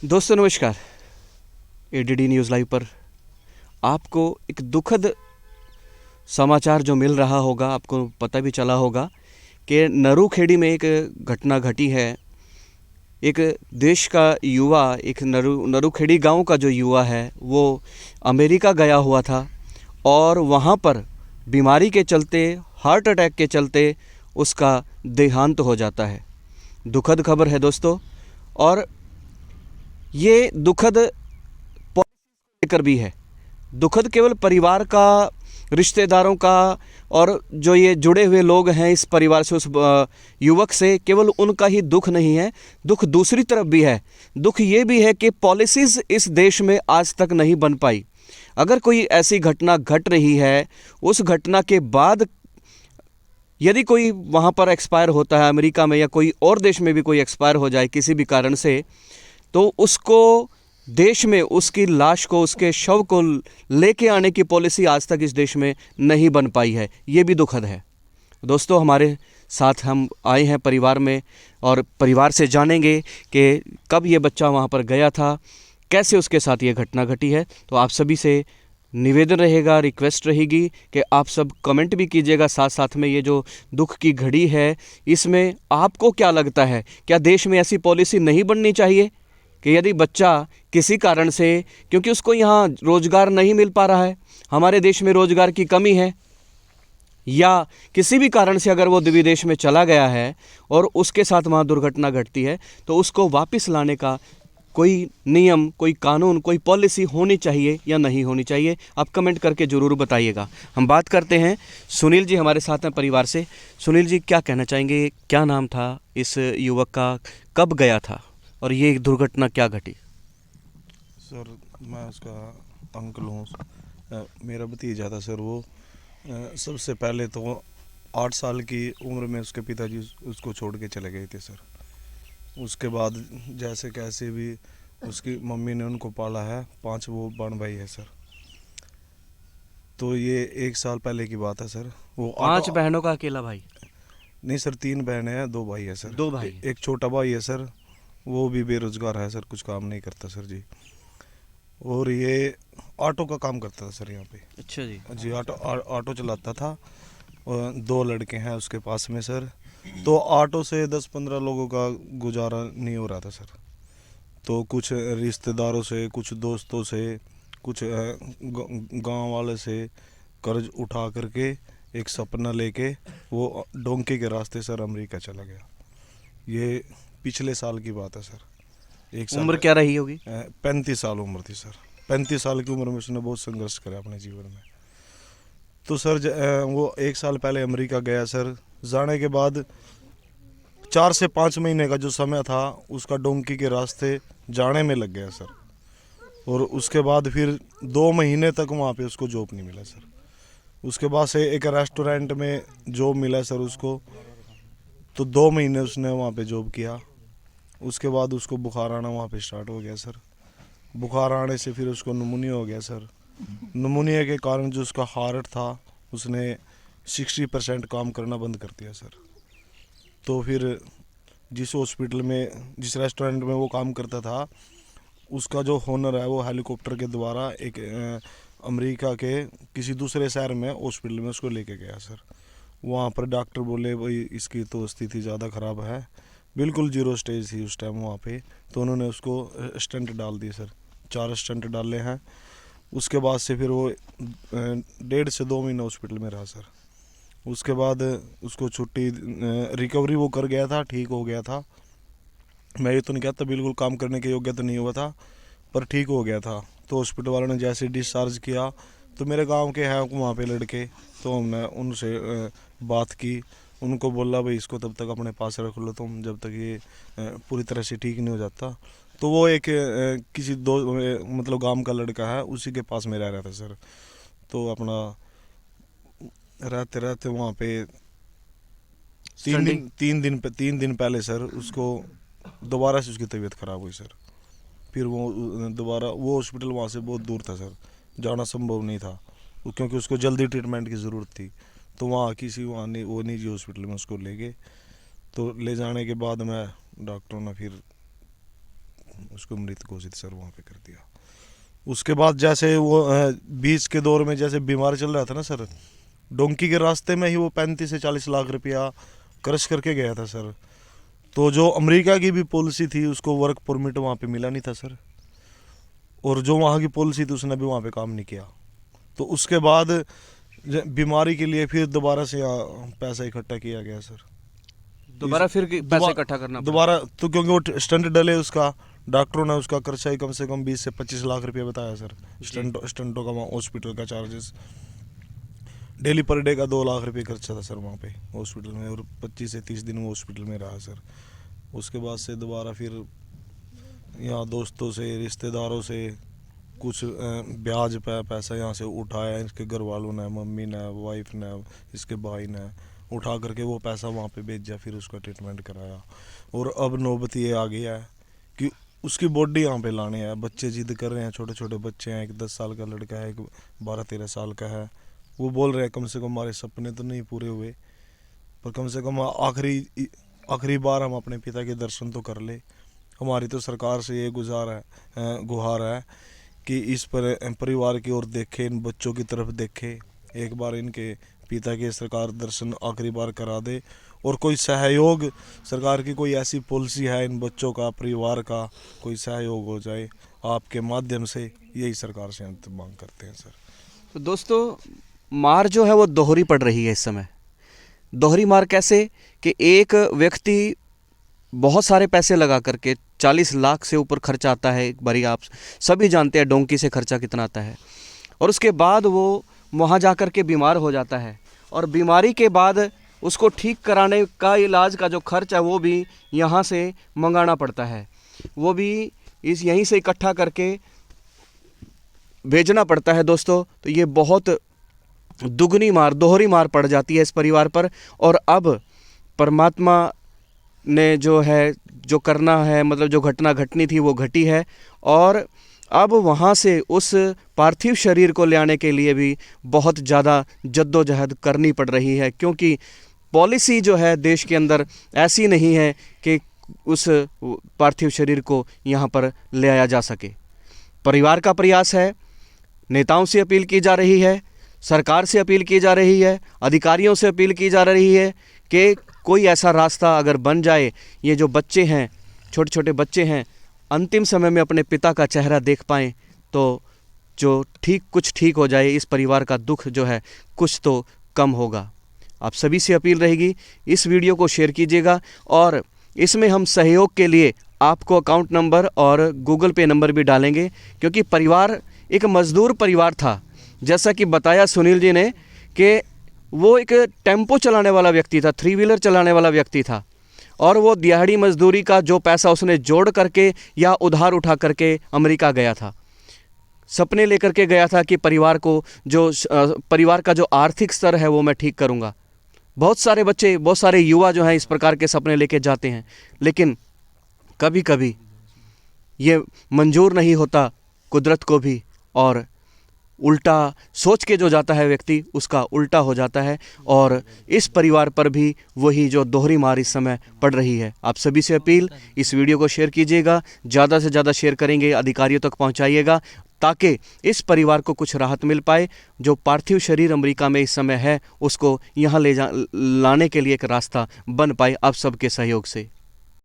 दोस्तों नमस्कार। ADD news live पर आपको एक दुखद समाचार जो मिल रहा होगा, आपको पता भी चला होगा कि नरूखेड़ी में एक घटना घटी है। एक देश का युवा, एक नरूखेड़ी गांव का जो युवा है वो अमेरिका गया हुआ था और वहां पर बीमारी के चलते, हार्ट अटैक के चलते उसका देहांत हो जाता है। दुखद खबर है दोस्तों। और ये दुखद लेकर भी है। दुखद केवल परिवार का, रिश्तेदारों का, और जो ये जुड़े हुए लोग हैं इस परिवार से, उस युवक से, केवल उनका ही दुख नहीं है, दुख दूसरी तरफ भी है। दुख ये भी है कि पॉलिसीज़ इस देश में आज तक नहीं बन पाई। अगर कोई ऐसी घटना घट रही है, उस घटना के बाद यदि कोई वहाँ पर एक्सपायर होता है अमेरिका में, या कोई और देश में भी कोई एक्सपायर हो जाए किसी भी कारण से, तो उसको देश में उसकी लाश को, उसके शव को लेके आने की पॉलिसी आज तक इस देश में नहीं बन पाई है। ये भी दुखद है। दोस्तों हमारे साथ हम आए हैं परिवार में, और परिवार से जानेंगे कि कब ये बच्चा वहाँ पर गया था, कैसे उसके साथ ये घटना घटी है। तो आप सभी से निवेदन रहेगा, रिक्वेस्ट रहेगी कि आप सब कमेंट भी कीजिएगा। साथ साथ में ये जो दुख की घड़ी है, इसमें आपको क्या लगता है? क्या देश में ऐसी पॉलिसी नहीं बननी चाहिए कि यदि बच्चा किसी कारण से, क्योंकि उसको यहाँ रोज़गार नहीं मिल पा रहा है, हमारे देश में रोज़गार की कमी है, या किसी भी कारण से अगर वो विदेश में चला गया है और उसके साथ वहाँ दुर्घटना घटती है, तो उसको वापस लाने का कोई नियम, कोई कानून, कोई पॉलिसी होनी चाहिए या नहीं होनी चाहिए? आप कमेंट करके ज़रूर बताइएगा। हम बात करते हैं सुनील जी हमारे साथ हैं परिवार से। सुनील जी क्या कहना चाहेंगे? क्या नाम था इस युवक का, कब गया था, और ये दुर्घटना क्या घटी? सर मैं उसका अंकल हूँ। मेरा भतीजा था सर। वो सबसे पहले तो 8 साल की उम्र में उसके पिताजी उसको छोड़ के चले गए थे सर। उसके बाद जैसे कैसे भी उसकी मम्मी ने उनको पाला है। 5 वो बहन भाई है सर। तो ये 1 साल पहले की बात है सर। वो 5 बहनों का अकेला भाई? नहीं सर, 3 बहनें हैं, 2 भाई है सर। 2 भाई? एक छोटा भाई है सर, वो भी बेरोजगार है सर, कुछ काम नहीं करता सर जी। और ये ऑटो का काम करता था सर यहाँ पे। अच्छा जी। जी ऑटो चलाता था। और 2 लड़के हैं उसके पास में सर। तो ऑटो से 10-15 लोगों का गुजारा नहीं हो रहा था सर। तो कुछ रिश्तेदारों से, कुछ दोस्तों से, कुछ गांव वाले से कर्ज उठा करके एक सपना लेके वो डोंकी के रास्ते सर अमेरिका चला गया। ये पिछले साल की बात है सर। 1 साल उम्र क्या रही होगी? 35 साल उम्र थी सर। 35 साल की उम्र में उसने बहुत संघर्ष करा अपने जीवन में। तो सर वो 1 साल पहले अमेरिका गया सर। जाने के बाद 4 से 5 महीने का जो समय था उसका डोंकी के रास्ते जाने में लग गया सर। और उसके बाद फिर 2 महीने तक वहाँ पे उसको जॉब नहीं मिला सर। उसके बाद से एक रेस्टोरेंट में जॉब मिला सर उसको। तो 2 महीने उसने वहाँ पे जॉब किया। उसके बाद उसको बुखार आना वहाँ पे स्टार्ट हो गया सर। बुखार आने से फिर उसको निमोनिया हो गया सर। निमोनिया के कारण जो उसका हार्ट था उसने 60% काम करना बंद कर दिया सर। तो फिर जिस हॉस्पिटल में, जिस रेस्टोरेंट में वो काम करता था, उसका जो ओनर है वो हेलीकॉप्टर के द्वारा एक अमेरिका के किसी दूसरे शहर में हॉस्पिटल में उसको लेके गया सर। वहाँ पर डॉक्टर बोले भाई इसकी तो स्थिति ज़्यादा ख़राब है, बिल्कुल 0 स्टेज थी उस टाइम वहाँ पे। तो उन्होंने उसको स्टंट डाल दिए सर। 4 स्टंट डाले हैं। उसके बाद से फिर वो 1.5 से 2 महीने हॉस्पिटल में रहा सर। उसके बाद उसको छुट्टी, रिकवरी वो कर गया था, ठीक हो गया था। मैं ये तो नहीं कहता बिल्कुल काम करने के योग्य तो नहीं हुआ था, पर ठीक हो गया था। तो हॉस्पिटल वालों ने जैसे डिस्चार्ज किया, तो मेरे गांव के हैं वहाँ पे लड़के, तो हमने उनसे बात की। उनको बोला भाई इसको तब तक अपने पास रख लो तुम, जब तक ये पूरी तरह से ठीक नहीं हो जाता। तो वो एक किसी दो मतलब गांव का लड़का है, उसी के पास में रह रहा था सर। तो अपना रहते रहते वहाँ पे 3 दिन पहले सर उसको दोबारा से उसकी तबीयत ख़राब हुई सर। फिर वो दोबारा वो हॉस्पिटल वहाँ से बहुत दूर था सर, जाना संभव नहीं था, क्योंकि उसको जल्दी ट्रीटमेंट की ज़रूरत थी। तो वहाँ किसी वहाँ नहीं, वो निजी हॉस्पिटल में उसको ले गए। तो ले जाने के बाद में डॉक्टरों ने फिर उसको मृत घोषित सर वहाँ पे कर दिया। उसके बाद जैसे वो बीच के दौर में जैसे बीमार चल रहा था ना सर, डोंकी के रास्ते में ही वो 35 से 40 लाख रुपया खर्च करके गया था सर। तो जो अमेरिका की भी पॉलिसी थी उसको वर्क परमिट वहाँ पे मिला नहीं था सर, और जो वहाँ की पॉलिसी थी उसने भी वहाँ पे काम नहीं किया। तो उसके बाद बीमारी के लिए फिर दोबारा से यहाँ पैसा इकट्ठा किया गया सर। दोबारा फिर पैसे इकट्ठा करना पड़ा। दोबारा तो क्योंकि वो स्टंट डले, उसका डॉक्टरों ने उसका खर्चा ही कम से कम 20 से 25 लाख रुपया बताया सर। स्टंटों का हॉस्पिटल का चार्जेस डेली पर डे का 2 लाख रुपये खर्चा था सर वहाँ पे हॉस्पिटल में, और 25 से 30 दिन वो हॉस्पिटल में रहा सर। उसके बाद से दोबारा फिर यहाँ दोस्तों से रिश्तेदारों से कुछ ब्याज पे पैसा यहाँ से उठाया, इसके घर वालों ने, मम्मी ने, वाइफ ने, इसके भाई ने उठा करके वो पैसा वहाँ पे भेजा, फिर उसका ट्रीटमेंट कराया। और अब नौबत ये आ गई है कि उसकी बॉडी यहाँ पे लाने हैं। बच्चे जिद कर रहे हैं, छोटे छोटे बच्चे हैं, एक 10 साल का लड़का है, एक 12-13 साल का है। वो बोल रहे हैं कम से कम हमारे सपने तो नहीं पूरे हुए, पर कम से कम आखिरी बार हम अपने पिता के दर्शन तो कर ले। हमारी तो सरकार से ये गुहार है कि इस परिवार की ओर देखे, इन बच्चों की तरफ देखे, एक बार इनके पिता के सरकार दर्शन आखिरी बार करा दे, और कोई सहयोग, सरकार की कोई ऐसी पॉलिसी है इन बच्चों का, परिवार का कोई सहयोग हो जाए आपके माध्यम से, यही सरकार से हम मांग करते हैं सर। तो दोस्तों, मार जो है वो दोहरी पड़ रही है इस समय। दोहरी मार कैसे कि एक व्यक्ति बहुत सारे पैसे लगा करके 40 लाख से ऊपर खर्चा आता है एक बारी, आप सभी जानते हैं डोंकी से खर्चा कितना आता है। और उसके बाद वो वहाँ जा कर के बीमार हो जाता है, और बीमारी के बाद उसको ठीक कराने का इलाज का जो खर्च है वो भी यहाँ से मंगाना पड़ता है, वो भी यहीं से इकट्ठा करके भेजना पड़ता है दोस्तों। तो ये बहुत दुगनी मार, दोहरी मार पड़ जाती है इस परिवार पर। और अब परमात्मा ने जो करना है, मतलब जो घटना घटनी थी वो घटी है, और अब वहाँ से उस पार्थिव शरीर को ले आने के लिए भी बहुत ज़्यादा जद्दोजहद करनी पड़ रही है, क्योंकि पॉलिसी जो है देश के अंदर ऐसी नहीं है कि उस पार्थिव शरीर को यहाँ पर ले आया जा सके। परिवार का प्रयास है, नेताओं से अपील की जा रही है, सरकार से अपील की जा रही है, अधिकारियों से अपील की जा रही है कि कोई ऐसा रास्ता अगर बन जाए, ये जो बच्चे हैं, छोटे छोटे बच्चे हैं, अंतिम समय में अपने पिता का चेहरा देख पाएँ, तो जो कुछ ठीक हो जाए, इस परिवार का दुख जो है कुछ तो कम होगा। आप सभी से अपील रहेगी, इस वीडियो को शेयर कीजिएगा, और इसमें हम सहयोग के लिए आपको अकाउंट नंबर और गूगल पे नंबर भी डालेंगे, क्योंकि परिवार एक मज़दूर परिवार था। जैसा कि बताया सुनील जी ने कि वो एक टेम्पो चलाने वाला व्यक्ति था, 3 व्हीलर चलाने वाला व्यक्ति था, और वो दिहाड़ी मजदूरी का जो पैसा उसने जोड़ करके या उधार उठा करके अमेरिका गया था। सपने लेकर के गया था कि परिवार का जो आर्थिक स्तर है वो मैं ठीक करूँगा। बहुत सारे बच्चे, बहुत सारे युवा जो हैं इस प्रकार के सपने लेके जाते हैं, लेकिन कभी कभी ये मंजूर नहीं होता कुदरत को भी, और उल्टा सोच के जो जाता है व्यक्ति उसका उल्टा हो जाता है। और इस परिवार पर भी वही जो दोहरी मार इस समय पड़ रही है। आप सभी से अपील, इस वीडियो को शेयर कीजिएगा, ज़्यादा से ज़्यादा शेयर करेंगे, अधिकारियों तक पहुंचाइएगा, ताकि इस परिवार को कुछ राहत मिल पाए। जो पार्थिव शरीर अमेरिका में इस समय है उसको यहाँ लाने के लिए एक रास्ता बन पाए आप सबके सहयोग से।